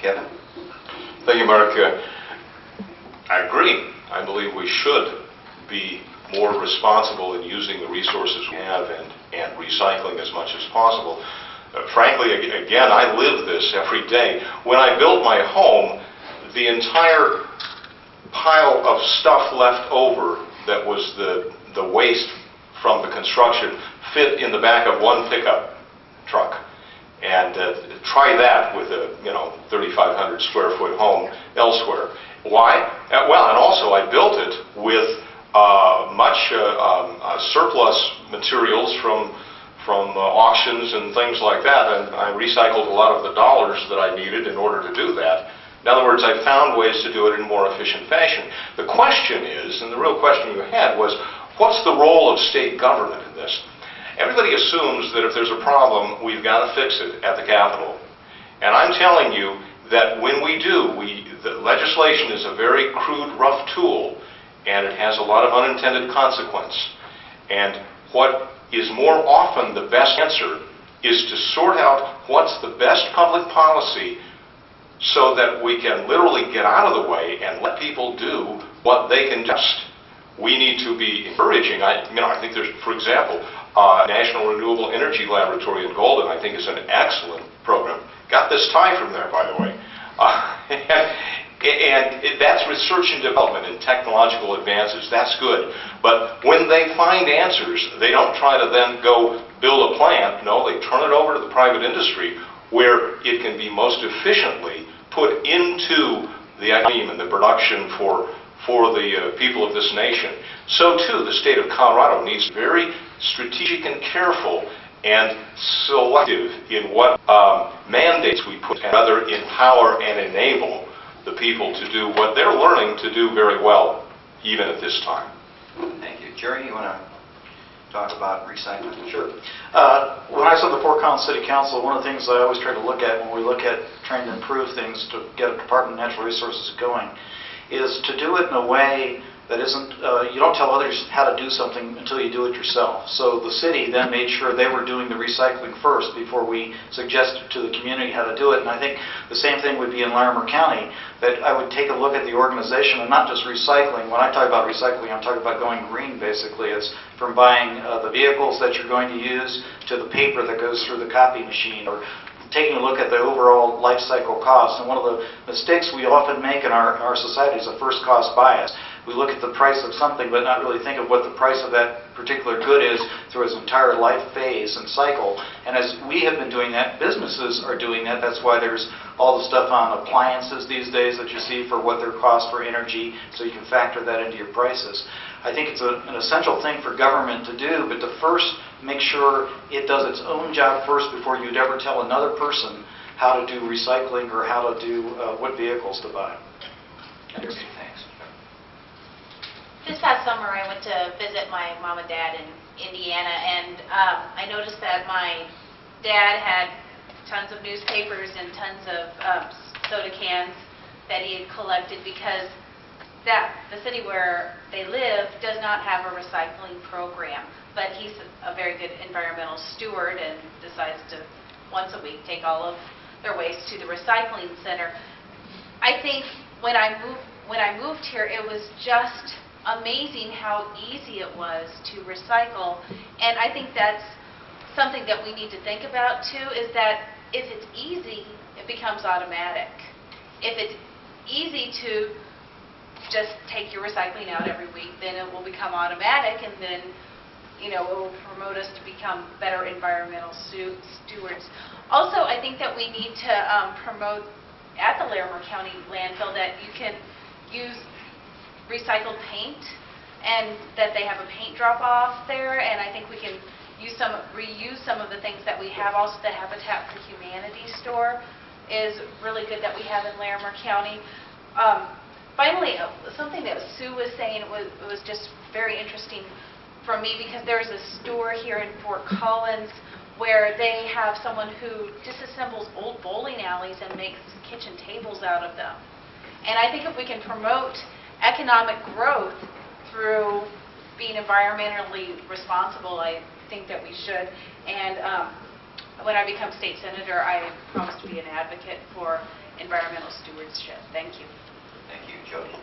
Kevin? Thank you, Mark. I agree. I believe we should be more responsible in using the resources we have and recycling as much as possible. Frankly, again, I live this every day. When I built my home, the entire pile of stuff left over that was the waste from the construction fit in the back of one pickup truck. And try that with a 3,500 square foot home elsewhere. Why? Well, and also I built it with much surplus materials from auctions and things like that, and I recycled a lot of the dollars that I needed in order to do that. In other words, I found ways to do it in a more efficient fashion. The question is, and the real question you had was, what's the role of state government in this? Everybody assumes that if there's a problem, we've got to fix it at the Capitol. And I'm telling you that when we do, the legislation is a very crude, rough tool, and it has a lot of unintended consequence. And what is more often the best answer is to sort out what's the best public policy so that we can literally get out of the way and let people do what they can just. We need to be encouraging. I think there's, for example, National Renewable Energy Laboratory in Golden, I think is an excellent program. Got this tie from there, by the way. And that's research and development and technological advances. That's good. But when they find answers, they don't try to then go build a plant. No, they turn it over to the private industry where it can be most efficiently put into the economy and the production for the people of this nation. So too, the state of Colorado needs to be very strategic and careful and selective in what mandates we put, and rather empower and enable the people to do what they're learning to do very well, even at this time. Thank you. Gerry, you want to talk about recycling? Sure. When I was on the Fort Collins City Council, one of the things I always try to look at when we look at trying to improve things to get a Department of Natural Resources going is to do it in a way that isn't, you don't tell others how to do something until you do it yourself. So the city then made sure they were doing the recycling first before we suggested to the community how to do it. And I think the same thing would be in Larimer County, that I would take a look at the organization and not just recycling. When I talk about recycling, I'm talking about going green basically. It's from buying the vehicles that you're going to use to the paper that goes through the copy machine, or taking a look at the overall life cycle cost. And one of the mistakes we often make in our society is a first cost bias. We look at the price of something but not really think of what the price of that particular good is through its entire life phase and cycle. And as we have been doing that, businesses are doing that. That's why there's all the stuff on appliances these days that you see for what their cost for energy, so you can factor that into your prices. I think it's an essential thing for government to do, but to first make sure it does its own job first before you'd ever tell another person how to do recycling or how to do what vehicles to buy. Thanks. This past summer I went to visit my mom and dad in Indiana, and I noticed that my dad had tons of newspapers and tons of soda cans that he had collected because the city where they live does not have a recycling program. But he's a very good environmental steward and decides to once a week take all of their waste to the recycling center. I think when I moved here, it was just amazing how easy it was to recycle. And I think that's something that we need to think about too, is that if it's easy, it becomes automatic. If it's easy to just take your recycling out every week, then it will become automatic, and then it will promote us to become better environmental stewards. Also, I think that we need to promote at the Larimer County landfill that you can use recycled paint, and that they have a paint drop-off there, and I think we can reuse some of the things that we have. Also, the Habitat for Humanity store is really good that we have in Larimer County. Finally, something that Sue was saying was just very interesting for me, because there's a store here in Fort Collins where they have someone who disassembles old bowling alleys and makes kitchen tables out of them. And I think if we can promote economic growth through being environmentally responsible, I think that we should. And when I become state senator, I promise to be an advocate for environmental stewardship. Thank you. Thank you, Jodi.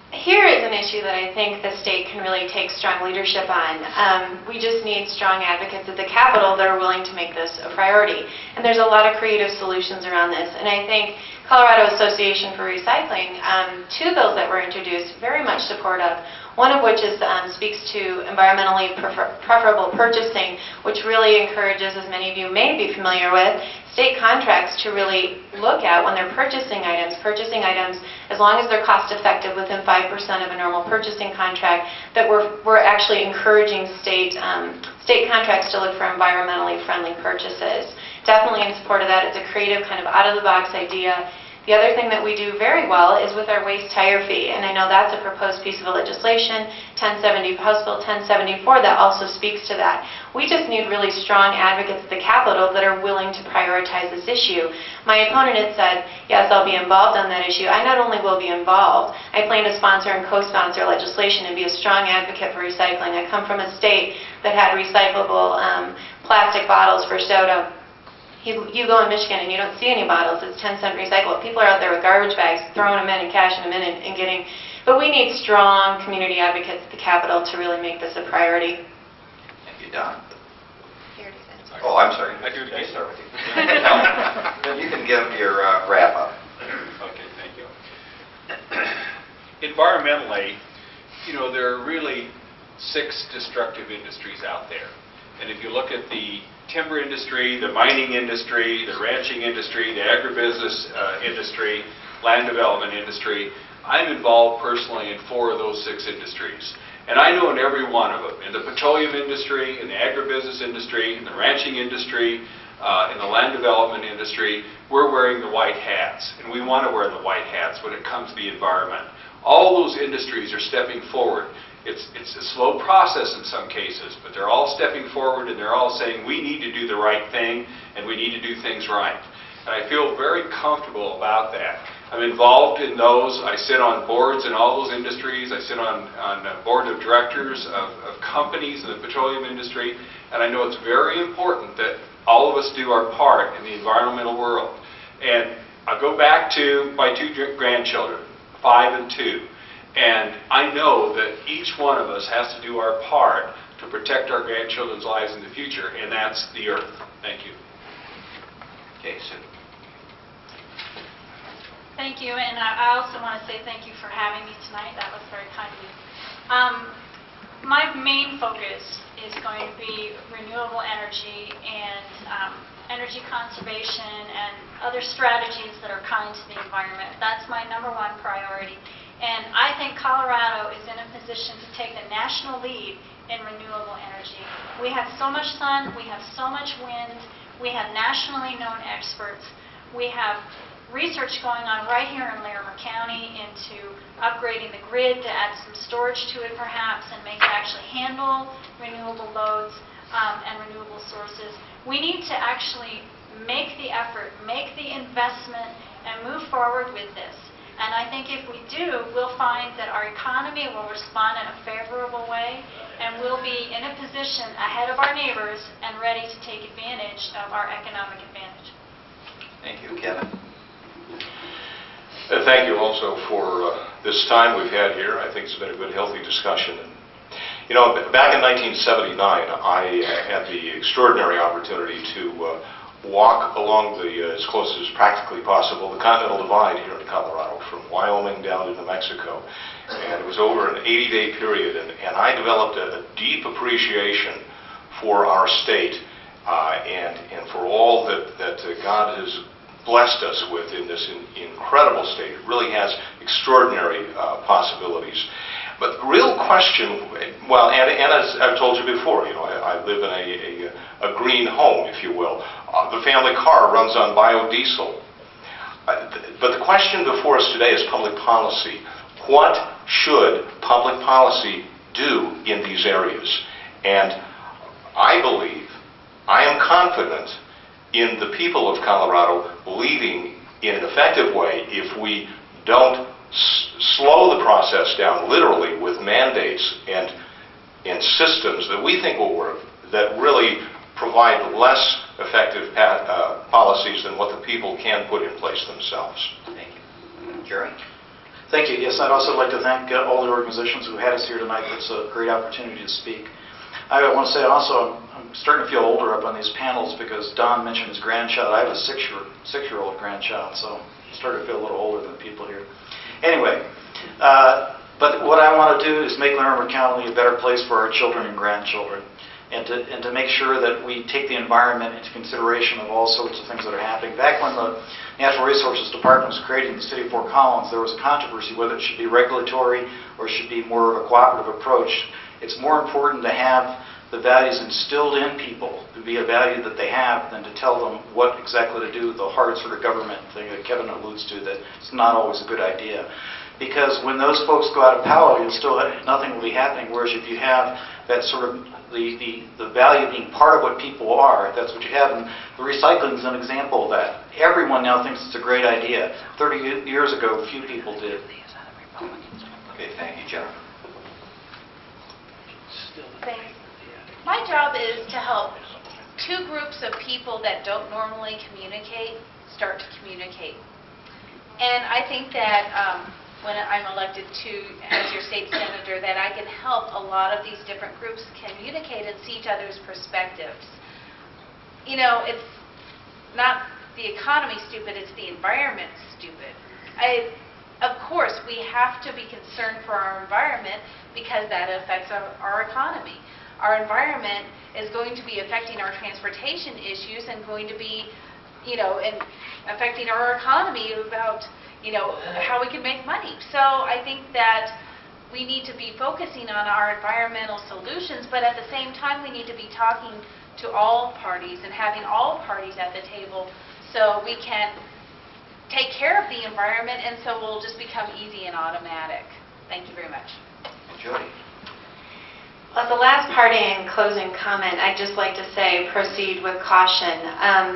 Here is an issue that I think the state can really take strong leadership on. We just need strong advocates at the Capitol that are willing to make this a priority. And there's a lot of creative solutions around this. And I think Colorado Association for Recycling, two bills that were introduced, very much support of. One of which is, speaks to environmentally preferable purchasing, which really encourages, as many of you may be familiar with, state contracts to really look at when they're purchasing items as long as they're cost effective within 5% of a normal purchasing contract, that we're actually encouraging state contracts to look for environmentally friendly purchases. Definitely in support of that. It's a creative kind of out-of-the-box idea. The other thing that we do very well is with our waste tire fee, and I know that's a proposed piece of legislation, House Bill 1074, that also speaks to that. We just need really strong advocates at the Capitol that are willing to prioritize this issue. My opponent had said, yes, I'll be involved on that issue. I not only will be involved, I plan to sponsor and co-sponsor legislation and be a strong advocate for recycling. I come from a state that had recyclable plastic bottles for soda. You go in Michigan and you don't see any bottles. It's 10-cent recyclable. People are out there with garbage bags, throwing them in and cashing them in and getting... But we need strong community advocates at the Capitol to really make this a priority. Thank you, Don. Here it is. Oh, I'm sorry. I do it again. Start with you. No, then you can give your wrap-up. Okay, thank you. Environmentally, there are really 6 destructive industries out there. And if you look at the timber industry, the mining industry, the ranching industry, the agribusiness industry, land development industry, I'm involved personally in 4 of those 6 industries. And I know in every one of them, in the petroleum industry, in the agribusiness industry, in the ranching industry, in the land development industry, we're wearing the white hats. And we want to wear the white hats when it comes to the environment. All those industries are stepping forward. It's a slow process in some cases, but they're all stepping forward and they're all saying we need to do the right thing and we need to do things right. And I feel very comfortable about that. I'm involved in those. I sit on boards in all those industries. I sit on a board of directors of companies in the petroleum industry. And I know it's very important that all of us do our part in the environmental world. And I'll go back to my 2 grandchildren, 5 and 2. And I know that each one of us has to do our part to protect our grandchildren's lives in the future, and that's the earth. Thank you. Okay, Sue. Thank you, and I also want to say thank you for having me tonight. That was very kind of you. My main focus is going to be renewable energy and energy conservation and other strategies that are kind to the environment. That's my #1 priority. And I think Colorado is in a position to take the national lead in renewable energy. We have so much sun, we have so much wind, we have nationally known experts, we have research going on right here in Larimer County into upgrading the grid to add some storage to it perhaps and make it actually handle renewable loads and renewable sources. We need to actually make the effort, make the investment, and move forward with this. And I think if we do, we'll find that our economy will respond in a favorable way, and we'll be in a position ahead of our neighbors and ready to take advantage of our economic advantage. Thank you, Kevin. Thank you also for this time we've had here. I think it's been a good, healthy discussion. Back in 1979, I had the extraordinary opportunity to walk along as close as practically possible, the Continental Divide here in Colorado, from Wyoming down to New Mexico. And it was over an 80-day period, and I developed a deep appreciation for our state and for all that God has blessed us with in this incredible state. It really has extraordinary possibilities. But the real question, well, and as I've told you before, I live in a green home, if you will. The family car runs on biodiesel. But the question before us today is public policy. What should public policy do in these areas? And I believe, I am confident in the people of Colorado believing in an effective way if we don't slow the process down literally with mandates and systems that we think will work, that really provide less effective policies than what the people can put in place themselves. Thank you. Gerry? Thank you. Yes, I'd also like to thank all the organizations who had us here tonight. It's a great opportunity to speak. I want to say also, I'm starting to feel older up on these panels because Don mentioned his grandchild. I have a six-year-old grandchild, so I'm starting to feel a little older than people here. Anyway, but what I want to do is make Larimer County a better place for our children and grandchildren, and to make sure that we take the environment into consideration of all sorts of things that are happening. Back when the Natural Resources Department was created in the city of Fort Collins, there was a controversy whether it should be regulatory or should be more of a cooperative approach. It's more important to have the values instilled in people to be a value that they have than to tell them what exactly to do, the hard sort of government thing that Kevin alludes to, that it's not always a good idea. Because when those folks go out of power, nothing will be happening, whereas if you have that sort of the value of being part of what people are, that's what you have. And the recycling is an example of that. Everyone now thinks it's a great idea. 30 years ago, few people did. Okay, thank you, Jennifer. Thanks. My job is to help two groups of people that don't normally communicate start to communicate. And I think that when I'm elected to as your state senator, that I can help a lot of these different groups communicate and see each other's perspectives. You know, it's not the economy stupid, it's the environment stupid. Of course, we have to be concerned for our environment because that affects our economy. Our environment is going to be affecting our transportation issues and going to be, you know, and affecting our economy about, you know, how we can make money. So I think that we need to be focusing on our environmental solutions, but at the same time we need to be talking to all parties and having all parties at the table so we can take care of the environment, and so we'll just become easy and automatic. Thank you very much. Jodi? Well, the last party and closing comment, I'd just like to say proceed with caution.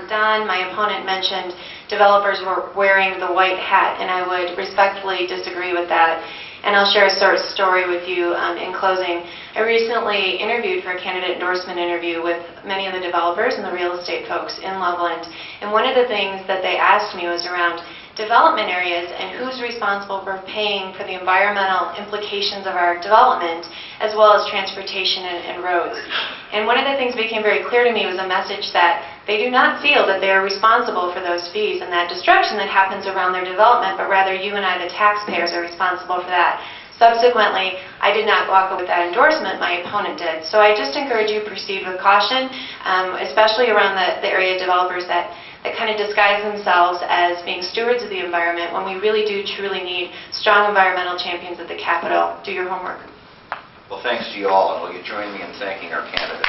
Don, my opponent, mentioned developers were wearing the white hat, and I would respectfully disagree with that. And I'll share a short story with you in closing. I recently interviewed for a candidate endorsement interview with many of the developers and the real estate folks in Loveland. And one of the things that they asked me was around development areas and who's responsible for paying for the environmental implications of our development, as well as transportation and roads. And one of the things became very clear to me was a message that they do not feel that they are responsible for those fees and that destruction that happens around their development, but rather you and I, the taxpayers, are responsible for that. Subsequently, I did not walk with that endorsement, my opponent did. So I just encourage you to proceed with caution, especially around the area developers that kind of disguise themselves as being stewards of the environment when we really do truly need strong environmental champions at the Capitol. Do your homework. Well, thanks to you all, and will you join me in thanking our candidates?